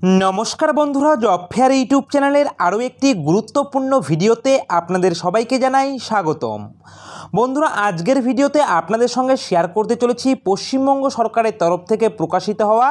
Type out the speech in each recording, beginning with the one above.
नमस्कार बंधुरा जब फेयर यूट्यूब चैनल आरो एक गुरुत्वपूर्ण भिडियोते आपनादेर सबाइके जानाई स्वागतम। बंधुरा आजकेर भिडियोते आपनादेर संगे शेयर करते चलेछि पश्चिमबंग सरकारेर तरफ थेके प्रकाशित हवा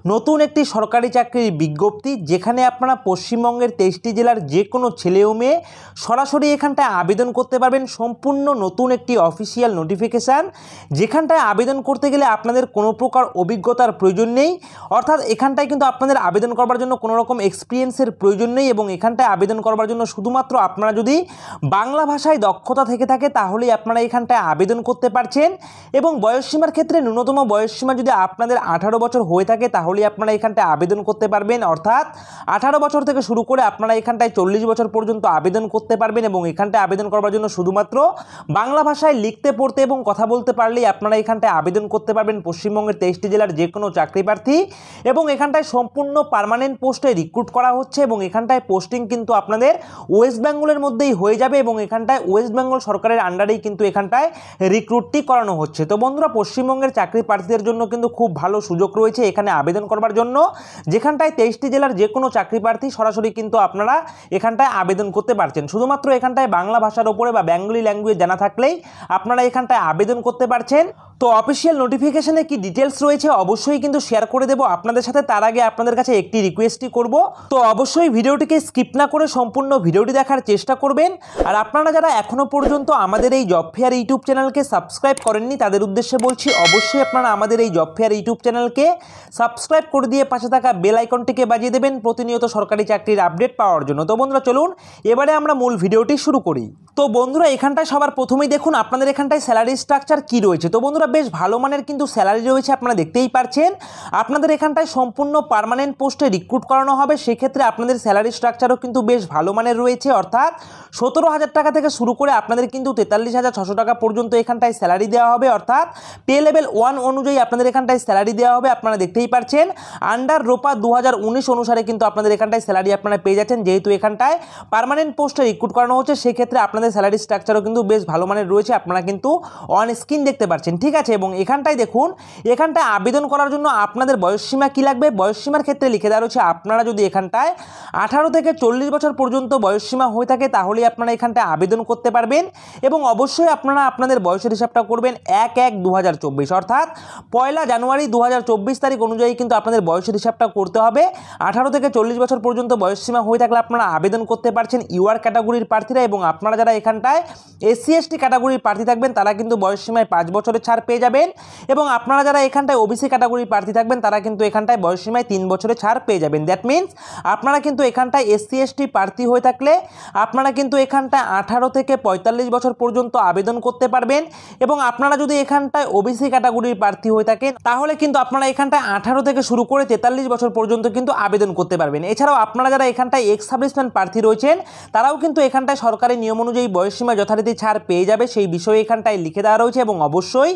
नतून एकटी सरकारी चाकरिर विज्ञप्ति, जेखाने आपनारा पश्चिमबंगेर 23टी जेलार जे कोनो छेले ओ मेये सरासरि एखानटाय आवेदन करते पारबेन। सम्पूर्ण नतून एकटी अफिशियल नोटिफिकेशन, जेखानटाय आवेदन करते गेले आपनादेर कोनो प्रकार अभिज्ञतार प्रयोजन नेই, अर्थात एखानटाय किन्तु आपनादेर आवेदन करबार जन्य कोनो रकम एक्सपिरियेंसের प्रयोजन নেই এবং এখানটায় আবেদন করবার জন্য শুধুমাত্র আপনারা যদি বাংলা ভাষায় দক্ষতা থেকে থাকে তাহলেই আপনারা এখানটায় আবেদন করতে পারছেন। এবং বয়সসীমার ক্ষেত্রে ন্যূনতম বয়সসীমা যদি আপনাদের 18 বছর হয়ে থাকে তাহলেই আপনারা এখানটায় আবেদন করতে পারবেন, অর্থাৎ 18 বছর থেকে শুরু করে আপনারা এখানটায় 40 বছর পর্যন্ত আবেদন করতে পারবেন। এবং এখানটায় আবেদন করবার জন্য শুধুমাত্র বাংলা ভাষায় লিখতে পড়তে এবং কথা বলতে পারলেই আপনারা এখানটায় আবেদন করতে পারবেন পশ্চিমবঙ্গের 23টি জেলার যে কোনো চাকরি প্রার্থী। এবং এখানটায় সম্পূর্ণ পার্মানেন্ট পোস্টে রিক্রুট করা হচ্ছে এবং এখানটায় পোস্টিং কিন্তু আপনাদের ওয়েস্ট বেঙ্গলের মধ্যেই হয়ে যাবে এবং এখানটায় ওয়েস্ট বেঙ্গল সরকারের আন্ডারেই কিন্তু এখানটায় রিক্রুটটি করানো হচ্ছে। তো বন্ধুরা, পশ্চিমবঙ্গের চাকরি প্রার্থীদের জন্য কিন্তু খুব ভালো সুযোগ রয়েছে এখানে আবেদন করবার জন্য, যেখানটায় 23টি জেলার যে কোনো চাকরি প্রার্থী সরাসরি কিন্তু আপনারা এখানটায় আবেদন করতে পারছেন। শুধুমাত্র এখানটায় বাংলা ভাষার উপরে বা বেঙ্গলি ল্যাঙ্গুয়েজ জানা থাকলেই আপনারা এখানটায় আবেদন করতে পারছেন। তো অফিসিয়াল নোটিফিকেশনে কি ডিটেলস রয়েছে অবশ্যই কিন্তু শেয়ার করে দেব আপনাদের সাথে। তার আগে আপনাদের কাছে একটি রিকোয়েস্টই করব, তো অবশ্যই ভিডিওটিকে স্কিপ না করে সম্পূর্ণ ভিডিওটি দেখার চেষ্টা করবেন। আর আপনারা যারা এখনো পর্যন্ত আমাদের এই জব ফেয়ার ইউটিউব চ্যানেলকে সাবস্ক্রাইব করেননি তাদের উদ্দেশ্যে বলছি, অবশ্যই আপনারা আমাদের এই জব ফেয়ার ইউটিউব চ্যানেলকে সাবস্ক্রাইব করে দিয়ে পাশে থাকা বেল আইকনটিকে বাজিয়ে দেবেন প্রতিনিয়ত সরকারি চাকরির আপডেট পাওয়ার জন্য। তো বন্ধুরা চলুন এবারে আমরা মূল ভিডিওটি শুরু করি। তো বন্ধুরা, এখানটায় সবার প্রথমেই দেখুন আপনাদের এখানটায় স্যালারি স্ট্রাকচার কি রয়েছে। তো বন্ধুরা, বেশ ভালো মানের কিন্তু স্যালারি রয়েছে, আপনারা দেখতেই পারছেন। আপনাদের এখানটায় সম্পূর্ণ পার্মানেন্ট পোস্টে রিক্রুট করানো হবে, সেক্ষেত্রে আপনাদের স্যালারি স্ট্রাকচারও কিন্তু বেশ ভালো মানের রয়েছে, অর্থাৎ 17,000 টাকা থেকে শুরু করে আপনাদের কিন্তু 43,600 টাকা পর্যন্ত এখানটায় স্যালারি দেওয়া হবে, অর্থাৎ পে লেভেল 1 অনুযায়ী আপনাদের এখানটায় স্যালারি দেওয়া হবে। আপনারা দেখতেই পারছেন আন্ডার রোপা 2019 অনুসারে কিন্তু আপনাদের এখানটায় স্যালারি আপনারা পেয়ে যাচ্ছেন। যেহেতু এখানটায় পার্মানেন্ট পোস্টে রিক্রুট করানো হচ্ছে সেক্ষেত্রে আপনাদের স্যালারি স্ট্রাকচারও কিন্তু বেশ ভালো মানের রয়েছে, আপনারা কিন্তু অন স্ক্রিন দেখতে পাচ্ছেন, ঠিক আছে। এবং এখানটায় দেখুন, এখানটায় আবেদন করার জন্য আপনাদের বয়সসীমা কি লাগবে। বয়সসীমার ক্ষেত্রে লিখে দেওয়া রয়েছে আপনারা যদি এখানটায় 18 থেকে 40 বছর পর্যন্ত বয়সসীমা হয়ে থাকে তাহলেই আপনারা এখানটায় আবেদন করতে পারবেন। এবং অবশ্যই আপনারা আপনাদের বয়সের হিসাবটা করবেন 1/1/2024, অর্থাৎ 1 জানুয়ারি 2024 তারিখ অনুযায়ী কিন্তু আপনাদের বয়সের হিসাবটা করতে হবে। 18 থেকে 40 বছর পর্যন্ত বয়সসীমা হয়ে থাকলে আপনারা আবেদন করতে পারছেন ইউআর ক্যাটাগরির প্রার্থীরা। এবং আপনারা যারা এখানটায় এসসি এসটি ক্যাটাগরির প্রার্থী থাকবেন তারা কিন্তু বয়সসীমায় 5 বছরের ছাড় পেয়ে যাবেন। এবং আপনারা যারা এখানটায় ওবিসি ক্যাটাগরির প্রার্থী থাকবেন তারা কিন্তু এখানটায় বয়সসীমায় 3 বছরের ছাড় পেয়ে যাবেন। দ্যাট মিনস আপনারা কিন্তু এখানটায় এসসি এসটি প্রার্থী হয়ে থাকলে আপনারা কিন্তু এখানটায় 18 থেকে 45 বছর পর্যন্ত আবেদন করতে পারবেন। এবং আপনারা যদি এখানটায় ওবিসি ক্যাটাগরির প্রার্থী হয়ে থাকেন তাহলে কিন্তু আপনারা এখানটায় 18 থেকে শুরু করে 43 বছর পর্যন্ত কিন্তু আবেদন করতে পারবেন। এছাড়াও আপনারা যারা এখানটায় এক্স সার্ভিসম্যান প্রার্থী রয়েছেন তারাও কিন্তু এখানটায় সরকারি নিয়ম অনুযায়ী বয়সসীমা যথারীতি ছাড় পেয়ে যাবে, সেই বিষয়ে এখানটায় লিখে দেওয়া রয়েছে। এবং অবশ্যই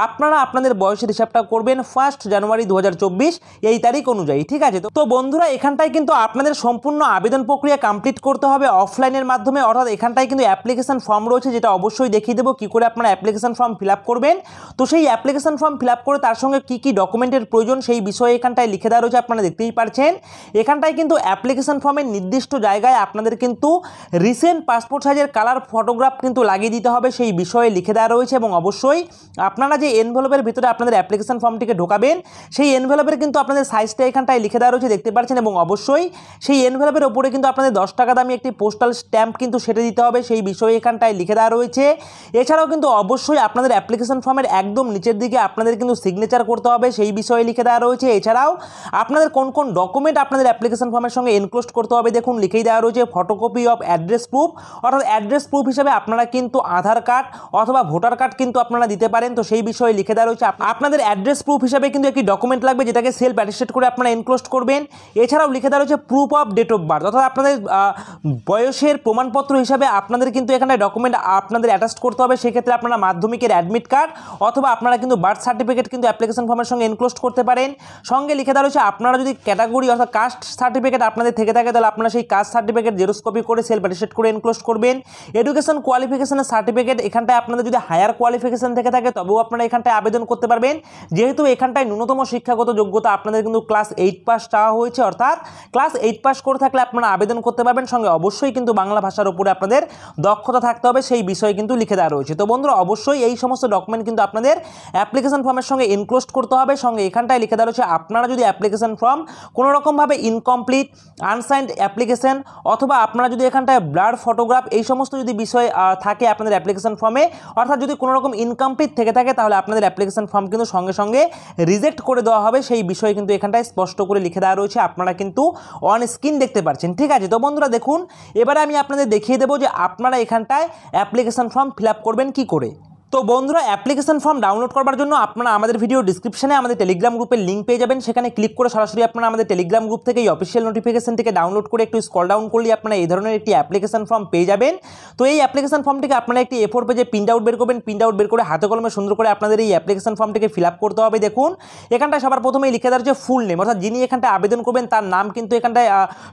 আপনারা আপনাদের বয়সের হিসাবটা করবেন 1 জানুয়ারি 2024 এই তারিখ অনুযায়ী, ঠিক আছে। তো বন্ধুরা, এখানটায় কিন্তু আপনাদের সম্পূর্ণ আবেদন প্রক্রিয়া কমপ্লিট করতে হবে অফলাইনের মাধ্যমে, অর্থাৎ এখানটায় কিন্তু অ্যাপ্লিকেশন ফর্ম রয়েছে যেটা অবশ্যই দেখিয়ে দেবো কী করে আপনারা অ্যাপ্লিকেশন ফর্ম ফিল আপ করবেন। তো সেই অ্যাপ্লিকেশন ফর্ম ফিল আপ করে তার সঙ্গে কী কী ডকুমেন্টের প্রয়োজন সেই বিষয়ে এখানটায় লিখে দেওয়া রয়েছে, আপনারা দেখতেই পারছেন। এখানটায় কিন্তু অ্যাপ্লিকেশন ফর্মের নির্দিষ্ট জায়গায় আপনাদের কিন্তু রিসেন্ট পাসপোর্ট সাইজের কালার ফটোগ্রাফ কিন্তু লাগিয়ে দিতে হবে, সেই বিষয়ে লিখে দেওয়া রয়েছে। এবং অবশ্যই আপনারা যে এনভেলপের ভিতরে আপনাদের অ্যাপ্লিকেশন ফর্মটিকে ঢোকাবেন সেই এনভেলপের কিন্তু আপনাদের সাইজটা এখানটায় লিখে দেওয়া রয়েছে, দেখতে পাচ্ছেন। এবং অবশ্যই সেই এনভেলপের ওপরে কিন্তু আপনাদের 10 টাকা দামি একটি পোস্টাল স্ট্যাম্প কিন্তু সেটে দিতে হবে, সেই বিষয়ে এখানটায় লিখে দেওয়া রয়েছে। এছাড়াও কিন্তু অবশ্যই আপনাদের অ্যাপ্লিকেশন ফর্মের একদম নিচের দিকে আপনাদের কিন্তু সিগনেচার করতে হবে, সেই বিষয়ে লিখে দেওয়া রয়েছে। এছাড়াও আপনাদের কোন কোন ডকুমেন্ট আপনাদের অ্যাপ্লিকেশন ফর্মের সঙ্গে এনক্লোজ করতে হবে দেখুন লিখেই দেওয়া রয়েছে ফটোকপি অফ অ্যাড্রেস প্রুফ, অর্থাৎ অ্যাড্রেস প্রুফ হিসেবে আপনারা কিন্তু আধার কার্ড অথবা ভোটার কার্ড কিন্তু আপনারা দিতে পারেন, তো সেই বিষয়ে লিখে দেওয়া রয়েছে। আপনাদের অ্যাড্রেস প্রুফ হিসেবে কিন্তু একটি ডকুমেন্ট লাগবে যেটাকে সেলফ অ্যাটেস্টেড করে আপনারা এনক্লোজ করবেন। এছাড়াও লিখে দেওয়া রয়েছে proof of date of birth, অর্থাৎ আপনাদের বয়সের প্রমাণপত্র হিসাবে আপনাদের কিন্তু এখানে ডকুমেন্ট আপনাদের অ্যাটাচ করতে হবে, সেক্ষেত্রে আপনারা মাধ্যমিকের অ্যাডমিট কার্ড অথবা আপনারা কিন্তু বার্থ সার্টিফিকেট কিন্তু অ্যাপ্লিকেশন ফর্মের সঙ্গে এনক্লোজ করতে পারেন। সঙ্গে লিখে দেওয়া রয়েছে আপনারা যদি ক্যাটাগরি অর্থাৎ কাস্ট সার্টিফিকেট আপনাদের থেকে থাকে তাহলে আপনারা সেই কাস্ট সার্টিফিকেট জেরক্স কপি করে সেলফ অ্যাটেস্টেড করে এনক্লোজ করবেন। এডুকেশন কোয়ালিফিকেশনের সার্টিফিকেট এখানটায় আপনাদের যদি হায়ার কোয়ালিফিকেশন থেকে থাকে তবেও আপনারা এখানটায় আবেদন করতে পারবেন। যেহেতু এখানটায় ন্যূনতম শিক্ষাগত যোগ্যতা আপনাদের কিন্তু ক্লাস 8 পাস চাওয়া হয়েছে, অর্থাৎ ক্লাস 8 পাস করে থাকলে আপনারা আবেদন করতে পারবেন। সঙ্গে অবশ্যই কিন্তু বাংলা ভাষার উপরে আপনাদের দক্ষতা থাকতে হবে, সেই বিষয়ে কিন্তু লিখে দেওয়া রয়েছে। তো বন্ধুরা অবশ্যই এই সমস্ত ডকুমেন্ট কিন্তু আপনাদের অ্যাপ্লিকেশন ফর্মের সঙ্গে ইনক্লোজ করতে হবে। সঙ্গে এখানটায় লিখে দেওয়া রয়েছে আপনারা যদি অ্যাপ্লিকেশন ফর্ম কোনো রকমভাবে ইনকমপ্লিট, আনসাইন্ড অ্যাপ্লিকেশন অথবা আপনারা যদি এখানটায় ব্লার ফটোগ্রাফ এই সমস্ত যদি বিষয় থাকে আপনাদের অ্যাপ্লিকেশন ফর্মে, অর্থাৎ যদি কোনো রকম ইনকমপ্লিট থেকে থাকে তাহলে আপনাদের অ্যাপ্লিকেশন ফর্ম কিন্তু সঙ্গে সঙ্গে রিজেক্ট করে দেওয়া হবে, সেই বিষয়ে কিন্তু এখানটায় স্পষ্ট করে লিখে দেওয়া রয়েছে। আপনারা কিন্তু অন স্ক্রিন দেখতে পাচ্ছেন, ঠিক আছে। তো বন্ধুরা দেখুন, এবারে আমি আপনাদের দেখিয়ে দেবো যে আপনারা এখানটায় অ্যাপ্লিকেশন ফর্ম ফিল আপ করবেন কি করে। তো বন্ধুরা অ্যাপ্লিকেশন ফর্ম ডাউনলোড করার জন্য আপনারা আমাদের ভিডিও ডিসক্রিপশনে আমাদের টেলিগ্রাম গ্রুপের লিঙ্ক পেয়ে যাবেন। সেখানে ক্লিক করে সরাসরি আপনারা আমাদের টেলিগ্রাম গ্রুপ থেকে এই অফিসিয়াল নোটিফিকেশন থেকে ডাউনলোড করে একটু স্ক্রল ডাউন করলে আপনারা এই ধরনের একটি অ্যাপ্লিকেশন ফর্ম পেয়ে যাবেন। তো এই অ্যাপ্লিকেশন ফর্মটিকে আপনারা একটি A4 পেজে প্রিন্ট আউট বের করবেন। প্রিন্ট আউট বের করে হাতে কলমে সুন্দর করে আপনাদের এই অ্যাপ্লিকেশন ফর্মটিকে ফিল আপ করতে হবে। দেখুন এখানটায় সবার প্রথমেই লিখে দেওয়া হচ্ছে ফুল নেম, অর্থাৎ যিনি এখানটায় আবেদন করবেন তার নাম কিন্তু এখানটায়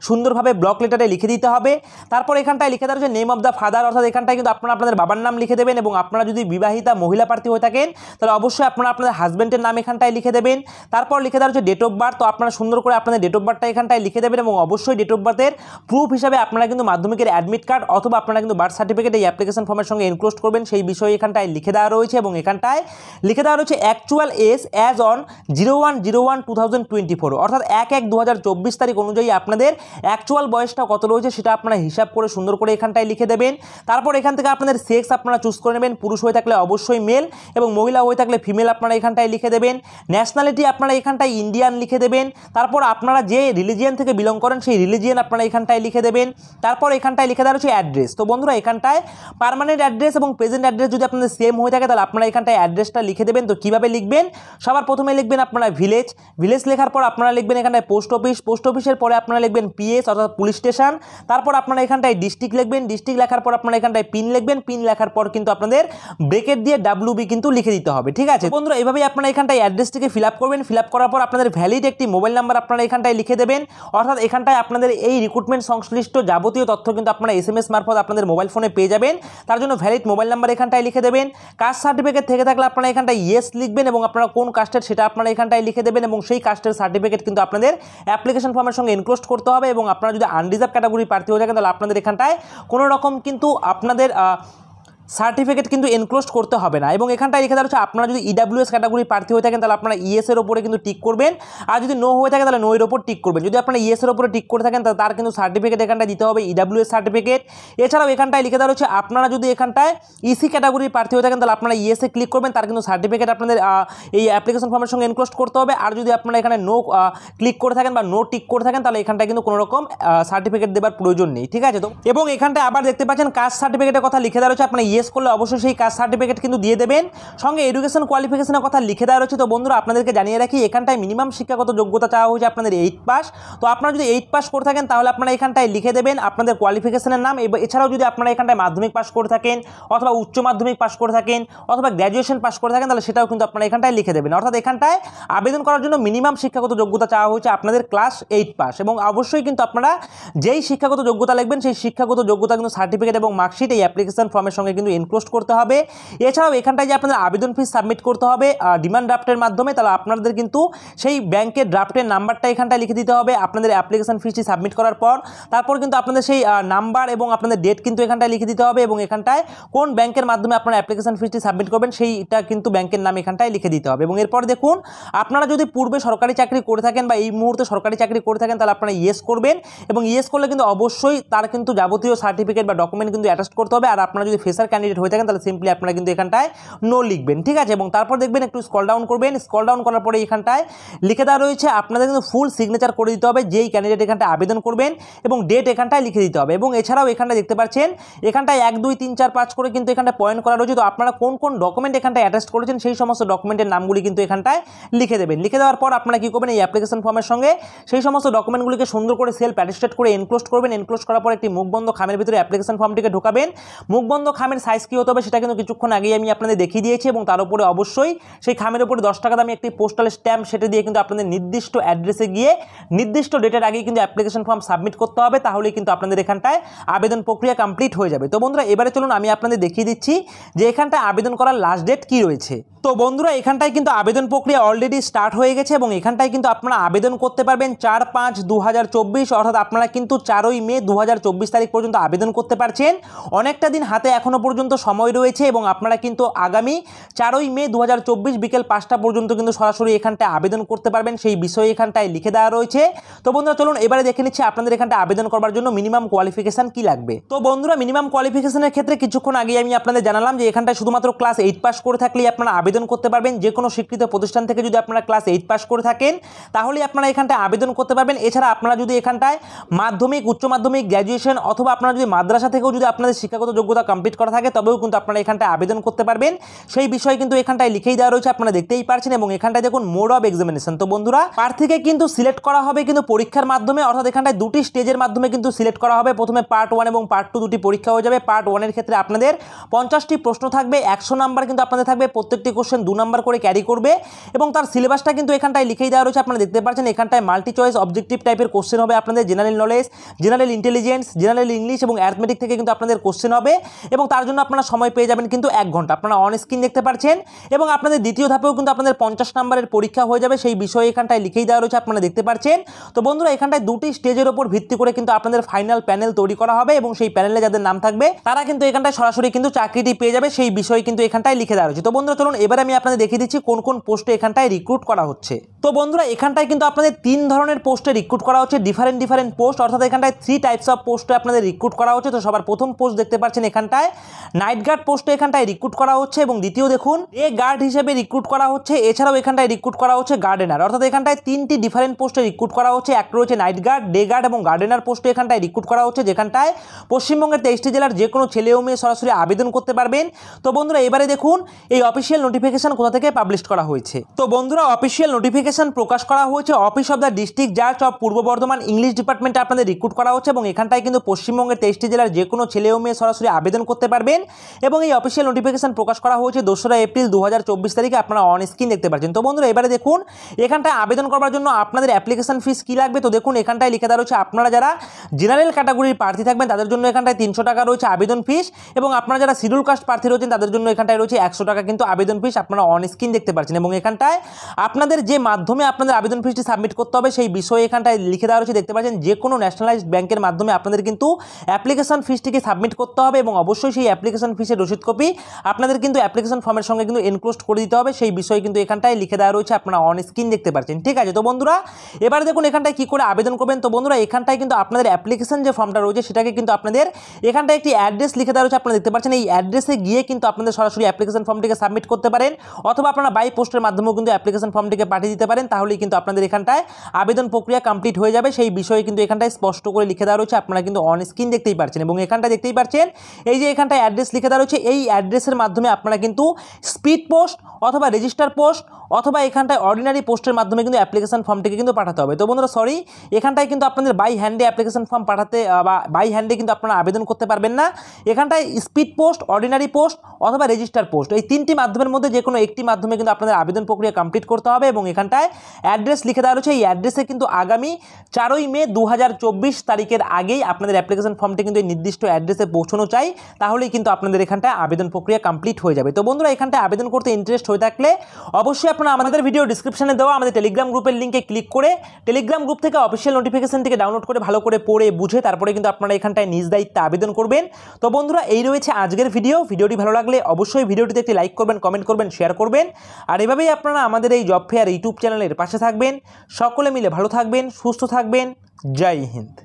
সুন্দরভাবে ব্লক লেটারে লিখে দিতে হবে। তারপর এখানটায় লিখে দেওয়া হচ্ছে নেম অফ দ্য ফাদার, অর্থাৎ এখানটায় কিন্তু আপনারা আপনাদের বাবার নাম লিখে দেবেন। এবং আপনারা যদি বিবাহিতা মহিলা প্রার্থী হয়ে থাকেন তাহলে অবশ্যই আপনারা আপনাদের হাজবেন্ডের নাম এখানটায় লিখে দেবেন। তারপর লিখে দেওয়া হচ্ছে ডেট অফ বার্থ, তো আপনারা সুন্দর করে আপনাদের ডেট অফ বার্থটা এখানটায় লিখে দেবেন। এবং অবশ্যই ডেট অফ বার্থের প্রুফ হিসাবে আপনারা কিন্তু মাধ্যমিকের অ্যাডমিট কার্ড অথবা আপনারা কিন্তু বার্থ সার্টিফিকেট এই অ্যাপ্লিকেশন ফর্মের সঙ্গে ইনক্লোজ করবেন, সেই বিষয়ে এখানটায় লিখে দেওয়া রয়েছে। এবং এখানটায় লিখে দেওয়া রয়েছে অ্যাকচুয়াল এজ অ্যাজ অন 01/01/2024, অর্থাৎ 1/1/2024 তারিখ অনুযায়ী আপনাদের অ্যাকচুয়াল বয়সটা কত রয়েছে সেটা আপনারা হিসাব করে সুন্দর করে এখানটায় লিখে দেবেন। তারপর এখান থেকে আপনাদের সেক্স আপনারা চুজ করে নেবেন, পুরুষ হয়ে থাকলে অবশ্যই মেল এবং মহিলা হয়ে থাকলে ফিমেল আপনারা এখানটায় লিখে দেবেন। ন্যাশনালিটি আপনারা এখানটায় ইন্ডিয়ান লিখে দেবেন। তারপর আপনারা যে রিলিজিয়ান থেকে বিলং করেন সেই রিলিজিয়ান আপনারা এখানটায় লিখে দেবেন। তারপর এখানটায় লিখে দেওয়া হচ্ছে অ্যাড্রেস। তো বন্ধুরা এখানটায় পার্মানেন্ট অ্যাড্রেস এবং প্রেজেন্ট অ্যাড্রেস যদি আপনাদের সেম হয়ে থাকে তাহলে আপনারা এখানটায় অ্যাড্রেসটা লিখে দেবেন। তো কীভাবে লিখবেন, সবার প্রথমে লিখবেন আপনারা ভিলেজ, ভিলেজ লেখার পর আপনারা লিখবেন এখানটায় পোস্ট অফিস, পোস্ট অফিসের পরে আপনারা লিখবেন PS অর্থাৎ পুলিশ স্টেশন। তারপর আপনারা এখানটায় ডিস্ট্রিক্ট লিখবেন, ডিস্ট্রিক্ট লেখার পর আপনারা এখানটায় পিন লিখবেন, পিন লেখার পর কিন্তু আপনাদের ব্রেকেট দিয়ে WB কিন্তু লিখে দিতে হবে, ঠিক আছে বন্ধুরা। এইভাবেই আপনারা এখানটায় অ্যাড্রেসটিকে ফিল আপ করবেন। ফিল আপ করার পর আপনাদের ভ্যালিড একটি মোবাইল নাম্বার আপনারা এখানটায় লিখে দেবেন, অর্থাৎ এখানটায় আপনাদের এই রিক্রুটমেন্ট সংশ্লিষ্ট যাবতীয় তথ্য কিন্তু আপনারা SMS মারফত আপনাদের মোবাইল ফোনে পেয়ে যাবেন। তার জন্য ভ্যালিড মোবাইল নাম্বার এখানটায় লিখে দেবেন। কাস্ট সার্টিফিকেট থেকে থাকলে আপনারা এখানটায় ইয়েস লিখবেন এবং আপনারা কোন কাস্টের সেটা আপনারা এখানটায় লিখে দেবেন। এবং সেই কাস্টের সার্টিফিকেট কিন্তু আপনাদের অ্যাপ্লিকেশন ফর্মের সঙ্গে ইনক্লোজ করতে হবে। এবং আপনারা যদি আনরিজার্ভ ক্যাটাগরি প্রার্থী হয়ে থাকেন তাহলে আপনাদের এখানটায় কোনো রকম কিন্তু আপনাদের সার্টিফিকেট কিন্তু এনক্লোজ করতে হবে না। এবং এখানটায় লিখে দেওয়া হচ্ছে আপনারা যদি EWS ক্যাটাগরি প্রার্থী হয়ে থাকেন তাহলে আপনারা ES এর ওপরে কিন্তু টিক করবেন, আর যদি নো হয়ে থাকে তাহলে নো এর ওপর টিক করবেন। যদি আপনারা ES এর ওপরে টিক করে থাকেন তাহলে তার কিন্তু সার্টিফিকেট এখানটায় দিতে হবে, EWS সার্টিফিকেট। এছাড়াও এখানটায় লিখে দেওয়া হচ্ছে আপনারা যদি এখানটায় EC ক্যাটাগরির প্রার্থী হয়ে থাকেন তাহলে আপনারা ES এ ক্লিক করবেন, তার কিন্তু সার্টিফিকেট আপনাদের এই অ্যাপ্লিকেশন ফর্মের সঙ্গে এনক্লোজ করতে হবে। আর যদি আপনারা এখানে নো ক্লিক করে থাকেন বা নো টিক করে থাকেন তাহলে এখানটায় কিন্তু কোনো রকম সার্টিফিকেট দেওয়ার প্রয়োজন নেই, ঠিক আছে। তো এবং এখানটায় আবার দেখতে পাচ্ছেন কাস্ট সার্টিফিকেটের কথা লিখে দেওয়া হচ্ছে, আপনারা ইয়েস করলে অবশ্যই সেই কাস্ট সার্টিফিকেট কিন্তু দিয়ে দেবেন। সঙ্গে এডুকেশন কোয়ালিফিকেশনের কথা লিখে দেওয়া রয়েছে। তো বন্ধুরা আপনাদেরকে জানিয়ে রাখি এখানটায় মিনিমাম শিক্ষাগত যোগ্যতা চাওয়া হয়েছে আপনাদের 8 পাস। তো আপনারা যদি 8 পাস করে থাকেন তাহলে আপনারা এখানটায় লিখে দেবেন আপনাদের কোয়ালিফিকেশনের নাম। এছাড়াও যদি আপনারা এখানটায় মাধ্যমিক পাস করে থাকেন অথবা উচ্চ মাধ্যমিক পাস করে থাকেন অথবা গ্র্যাজুয়েশন পাস করে থাকেন তাহলে সেটাও কিন্তু আপনারা এখানটায় লিখে দেবেন। অর্থাৎ এখানটায় আবেদন করার জন্য মিনিমাম শিক্ষাগত যোগ্যতা চাওয়া হয়েছে আপনাদের ক্লাস 8 পাস। এবং অবশ্যই কিন্তু আপনারা যেই শিক্ষাগত যোগ্যতা লিখবেন সেই শিক্ষাগত যোগ্যতা কিন্তু সার্টিফিকেট এবং মার্কশিট এই অ্যাপ্লিকেশন ফর্মের সঙ্গে কিন্তু এনক্লোজ করতে হবে। এছাড়াও এখানটায় যে আপনাদের আবেদন ফি সাবমিট করতে হবে ডিমান্ড ড্রাফটের মাধ্যমে, তাহলে আপনাদের কিন্তু সেই ব্যাংকের ড্রাফটের নাম্বারটা এখানটায় লিখে দিতে হবে আপনাদের অ্যাপ্লিকেশন ফিটি সাবমিট করার পর। তারপর কিন্তু আপনাদের সেই নাম্বার এবং আপনাদের ডেট কিন্তু এখানটায় লিখে দিতে হবে এবং এখানটায় কোন ব্যাংকের মাধ্যমে আপনারা অ্যাপ্লিকেশন ফিটি সাবমিট করবেন সেইটা কিন্তু ব্যাংকের নাম এখানটায় লিখে দিতে হবে। এবং এরপর দেখুন আপনারা যদি পূর্বে সরকারি চাকরি করে থাকেন বা এই মুহূর্তে সরকারি চাকরি করে থাকেন তাহলে আপনারা ইয়েস করবেন এবং ইয়েস করলে কিন্তু অবশ্যই তার কিন্তু যাবতীয় সার্টিফিকেট বা ডকুমেন্ট কিন্তু অ্যাটাচ করতে হবে। আর আপনারা যদি ফ্রেশার ক্যান্ডিডেট হয়ে থাকেন তাহলে সিম্পলি আপনারা কিন্তু এখানটায় নো লিখবেন, ঠিক আছে। এবং তারপর দেখবেন একটু স্ক্রল ডাউন করবেন, স্ক্রল ডাউন করার পরে এখানটায় লিখে দেওয়া রয়েছে আপনাদের কিন্তু ফুল সিগনেচার করে দিতে হবে যেই ক্যান্ডিডেট এখানটায় আবেদন করবেন এবং ডেট এখানটায় লিখে দিতে হবে। এবং এছাড়াও এখানটায় দেখতে পাচ্ছেন এখানটায় 1 2 3 4 5 করে কিন্তু এখানটায় পয়েন্ট করা রয়েছে। তো আপনারা কোন কোন ডকুমেন্ট এখানটায় অ্যাটাচ করেছেন সেই সমস্ত ডকুমেন্টের নামগুলি কিন্তু এখানটায় লিখে দেবেন। লিখে দেওয়ার পর আপনারা কী করবেন, এই অ্যাপ্লিকেশন ফর্মের সঙ্গে সেই সমস্ত ডকুমেন্টগুলিকে সুন্দর করে সেলফ অ্যাটেস্টেড করে এনক্লোজ করবেন। এনক্লোজ করার পর একটি মুখবন্ধ খামের ভিতরে অ্যাপ্লিকেশন ফর্মটিকে ঢোকাবেন। মুখবন্ধ খামের সাইজ কী হতে হবে সেটা কিন্তু কিছুক্ষণ আগেই আমি আপনাদের দেখিয়ে দিয়েছি, এবং তার উপরে অবশ্যই সেই খামের উপরে 10 টাকা দামি একটি পোস্টাল স্ট্যাম্প সেটা দিয়ে কিন্তু আপনাদের নির্দিষ্ট অ্যাড্রেসে গিয়ে নির্দিষ্ট ডেটের আগেই কিন্তু অ্যাপ্লিকেশন ফর্ম সাবমিট করতে হবে, তাহলেই কিন্তু আপনাদের এখানটায় আবেদন প্রক্রিয়া কমপ্লিট হয়ে যাবে। তো বন্ধুরা এবারে চলুন আমি আপনাদের দেখিয়ে দিচ্ছি যে এখানটায় আবেদন করার লাস্ট ডেট কী রয়েছে। তো বন্ধুরা এখানটায় কিন্তু আবেদন প্রক্রিয়া অলরেডি স্টার্ট হয়ে গেছে, এবং এখানটায় কিন্তু আপনারা আবেদন করতে পারবেন 4/5/2024, অর্থাৎ আপনারা কিন্তু 4ই মে 2024 তারিখ পর্যন্ত আবেদন করতে পারছেন। অনেকটা দিন হাতে এখনও পর্যন্ত সময় রয়েছে, এবং আপনারা কিন্তু আগামী 4ই মে 2024 বিকেল 5টা পর্যন্ত কিন্তু সরাসরি এখানটায় আবেদন করতে পারবেন, সেই বিষয়ে এখানটায় লিখে দেওয়া রয়েছে। তো বন্ধুরা চলুন এবারে দেখে নিচ্ছি আপনাদের এখানটায় আবেদন করবার জন্য মিনিমাম কোয়ালিফিকেশান কী লাগবে। তো বন্ধুরা মিনিমাম কোয়ালিফিকেশনের ক্ষেত্রে কিছুক্ষণ আগে আমি আপনাদের জানালাম যে এখানটায় শুধুমাত্র ক্লাস 8 পাস করে থাকলেই আপনারা আবেদন করতে পারবেন। যে কোনো স্বীকৃত প্রতিষ্ঠান থেকে যদি আপনারা ক্লাস 8 পাস করে থাকেন তাহলে আপনারা এখানটায় আবেদন করতে পারবেন। এছাড়া আপনারা যদি এখানটায় মাধ্যমিক, উচ্চ মাধ্যমিক, গ্র্যাজুয়েশন অথবা আপনারা যদি মাদ্রাসা থেকেও যদি আপনাদের শিক্ষাগত যোগ্যতা কমপ্লিট করা থাকে তবেও কিন্তু আপনারা এখানটায় আবেদন করতে পারবেন, সেই বিষয়ে কিন্তু এখানটায় লিখেই দেওয়া রয়েছে, আপনারা দেখতেই পারছেন। এবং এখানটায় দেখুন মোড অফ এক্সামিনেশন। তো বন্ধুরা প্রার্থীকে কিন্তু সিলেক্ট করা হবে কিন্তু পরীক্ষার মাধ্যমে, অর্থাৎ এখানটায় দুটি স্টেজের মাধ্যমে কিন্তু সিলেক্ট করা হবে। প্রথমে পার্ট 1 এবং পার্ট 2 দুটি পরীক্ষা হয়ে যাবে। পার্ট 1 এর ক্ষেত্রে আপনাদের 50টি প্রশ্ন থাকবে, 100 নাম্বার কিন্তু আপনাদের থাকবে, প্রত্যেকটি কোশ্চেন 2 নাম্বার করে ক্যারি করবে, এবং তার সিলেবাসটা কিন্তু এখানটায় লিখেই দেওয়া রয়েছে, আপনারা দেখতে পাচ্ছেন। এখানটায় মাল্টি চয়েস অবজেক্টিভ টাইপের কোশ্চেন হবে আপনাদের, general knowledge, general intelligence, general English এবং অ্যারিথমেটিক থেকে কিন্তু আপনাদের কোশ্চেন হবে, এবং তার জন্য আপনারা সময় পেয়ে যাবেন কিন্তু 1 ঘন্টা, আপনারা অন স্ক্রিন দেখতে পাচ্ছেন। এবং আপনাদের দ্বিতীয় ধাপেও কিন্তু আপনাদের 50 নাম্বারের পরীক্ষা হয়ে যাবে, সেই বিষয়ে এখানটায় লিখেই দেওয়া রয়েছে, আপনারা দেখতে পাচ্ছেন। তো বন্ধুরা এখানটায় দুটি স্টেজের উপর ভিত্তি করে কিন্তু আপনাদের ফাইনাল প্যানেল তৈরি করা হবে, এবং সেই প্যানেলে যাদের নাম থাকবে তারা কিন্তু এখানটায় সরাসরি কিন্তু চাকরিটি পেয়ে যাবে, সেই বিষয়ে কিন্তু এখানটায় লিখে দেওয়া রয়েছে। তো বন্ধুরা চলুন এবার আমি আপনাদের দেখিয়ে দিচ্ছি কোন কোন পোস্টে এখানটায় রিক্রুট করা হচ্ছে। তো বন্ধুরা এখানটায় কিন্তু আপনাদের 3 ধরনের পোস্টে রিক্রুট করা হচ্ছে, ডিফারেন্ট পোস্ট, অর্থাৎ এখানটায় 3 টাইপস অফ পোস্টে আপনাদের রিক্রুট করা হচ্ছে। তো সবার প্রথম পোস্ট দেখতে পাচ্ছেন এখানটায় নাইট গার্ড পোস্টে এখানটায় রিক্রুট করা হচ্ছে, এবং দ্বিতীয় দেখুন ডে গার্ড হিসেবে রিক্রুট করা হচ্ছে। এছাড়াও এখানটায় রিক্রুট করা হচ্ছে গার্ডেনার, অর্থাৎ এখানটায় 3টি ডিফারেন্ট পোস্টে রিক্রুট করা হচ্ছে। একটা রয়েছে নাইট গার্ড, ডে গার্ড এবং গার্ডেনার পোস্টে এখানটায় রিক্রুট করা হচ্ছে, যেখানটায় পশ্চিমবঙ্গের 23টি জেলার যে কোনো ছেলে ও মেয়ে সরাসরি আবেদন করতে পারবেন। তো বন্ধুরা এবারে দেখুন এই অফিসিয়াল নোটিফিকেশন কোথা থেকে পাবলিশ করা হয়েছে। তো বন্ধুরা অফিসিয়াল নোটিফিকেশন প্রকাশ করা হয়েছে অফিস অফ দ্য ডিস্ট্রিক্ট জাজ অফ পূর্ব বর্ধমান ইংলিশ ডিপার্টমেন্টে আপনাদের রিক্রুট করা হচ্ছে, এবং এখানটায় কিন্তু পশ্চিমবঙ্গের 23টি জেলার যে কোনো ছেলে ও মেয়ে সরাসরি আবেদন করতে পারবেন। এবং এই অফিসিয়াল নোটিফিকেশন প্রকাশ করা হয়েছে 2রা এপ্রিল 2024 তারিখে, আপনারা অন স্ক্রিন দেখতে পাচ্ছেন। তো বন্ধুরা এবারে দেখুন এখানটায় আবেদন করার জন্য আপনাদের অ্যাপ্লিকেশন ফিস কী লাগবে। তো দেখুন এখানটায় লিখে দেওয়া রয়েছে আপনারা যারা জেনারেল ক্যাটাগরির প্রার্থী থাকবেন তাদের জন্য এখানটায় 300 টাকা রয়েছে আবেদন ফিস, এবং আপনারা যারা শিডিউল কাস্ট প্রার্থী রয়েছেন তাদের জন্য এখানটায় রয়েছে 100 টাকা কিন্তু আবেদন ফিস, আপনারা অন স্ক্রিন দেখতে পাচ্ছেন। এবং এখানটায় আপনাদের যে মাধ্যমে আপনাদের আবেদন ফিসটি সাবমিট করতে হবে সেই বিষয়ে এখানটায় লিখে দেওয়া রয়েছে, দেখতে পাচ্ছেন। যে কোনো ন্যাশনালাইজড ব্যাংকের মাধ্যমে আপনাদের কিন্তু অ্যাপ্লিকেশন ফিসটিকে সাবমিট করতে হবে, এবং অবশ্যই সেই অ্যাপ্লিকেশন ফিসের রসিদ কপি আপনাদের কিন্তু অ্যাপ্লিকেশন ফর্মের সঙ্গে কিন্তু এনক্লোজ করে দিতে হবে, সেই বিষয়ে কিন্তু এখানটায় লিখে দেওয়া রয়েছে, আপনারা অন স্ক্রিন দেখতে পাচ্ছেন। ঠিক আছে, তো বন্ধুরা এবার দেখুন এখানটায় কী করে আবেদন করবেন। তো বন্ধুরা এখানটায় কিন্তু আপনাদের অ্যাপ্লিকেশন যে ফর্মটা রয়েছে সেটাকে কিন্তু আপনাদের এখানটায় একটি অ্যাড্রেস লিখে দেওয়া রয়েছে, আপনারা দেখতে পাচ্ছেন। এই অ্যাড্রেসে গিয়ে কিন্তু আপনাদের সরাসরি অ্যাপ্লিকেশন ফর্মটিকে সাবমিট করতে পারেন, অথবা আপনারা বাই পোস্টের মাধ্যমেও কিন্তু অ্যাপ্লিকেশন ফর্মটিকে পাঠিয়ে দিতে পারেন, তাহলেই কিন্তু আপনাদের এখানটায় আবেদন প্রক্রিয়া কমপ্লিট হয়ে যাবে, সেই বিষয়ে কিন্তু এখানটায় স্পষ্ট করে লিখে দেওয়া রয়েছে, আপনারা কিন্তু অন স্ক্রিন দেখতেই পাচ্ছেন। এবং এখানটায় দেখতেই পাচ্ছেন এই যে এখানটায় অ্যাড্রেস লিখে দেওয়া রয়েছে, এই অ্যাড্রেসের মাধ্যমে আপনারা কিন্তু স্পিড পোস্ট অথবা রেজিস্টার পোস্ট অথবা এখানটায় অর্ডিনারি পোস্টের মাধ্যমে কিন্তু অ্যাপ্লিকেশন ফর্মটিকে কিন্তু পাঠাতে হবে। তো বন্ধুরা সরি এখানটায় কিন্তু আপনাদের বাই হ্যান্ডে অ্যাপ্লিকেশন ফর্ম পাঠাতে বা বাই হ্যান্ডে কিন্তু আপনারা আবেদন করতে পারবেন না। এখানটায় স্পিড পোস্ট, অর্ডিনারি পোস্ট অথবা রেজিস্টার পোস্ট এই 3টি মাধ্যমের মধ্যে যে কোনো একটি মাধ্যমে কিন্তু আপনাদের আবেদন প্রক্রিয়া কমপ্লিট করতে হবে। এবং এখানটায় অ্যাড্রেস লিখে দেওয়া রয়েছে, এই অ্যাড্রেসে কিন্তু আগামী 4ই মে 2024 তারিখের আগেই আপনাদের অ্যাপ্লিকেশন ফর্মটি কিন্তু এই নির্দিষ্ট অ্যাড্রেসে পৌঁছানো চাই, তাহলেই কিন্তু আপনাদের এখানটায় আবেদন প্রক্রিয়া কমপ্লিট হয়ে যাবে। তো বন্ধুরা এখানটায় আবেদন করতে ইন্টারেস্ট হয়ে থাকলে অবশ্যই আপনারা আমাদের ভিডিও ডিসক্রিপশনে দেওয়া আমাদের টেলিগ্রাম গ্রুপের লিঙ্কে ক্লিক করে টেলিগ্রাম গ্রুপ থেকে অফিসিয়াল নোটিফিকেশনটিকে ডাউনলোড করে ভালো করে পড়ে বুঝে তারপরে কিন্তু আপনারা এখানটায় নিজ দায়িত্বে আবেদন করবেন। তো বন্ধুরা এই রয়েছে আজকের ভিডিওটি ভালো লাগলে অবশ্যই ভিডিওটিতে একটি লাইক করবেন, কমেন্ট করবেন, শেয়ার করবেন, আর এভাবেই আপনারা আমাদের এই জব ফেয়ার ইউটিউব চ্যানেলের পাশে থাকবেন। সকলে মিলে ভালো থাকবেন, সুস্থ থাকবেন। জয় হিন্দ।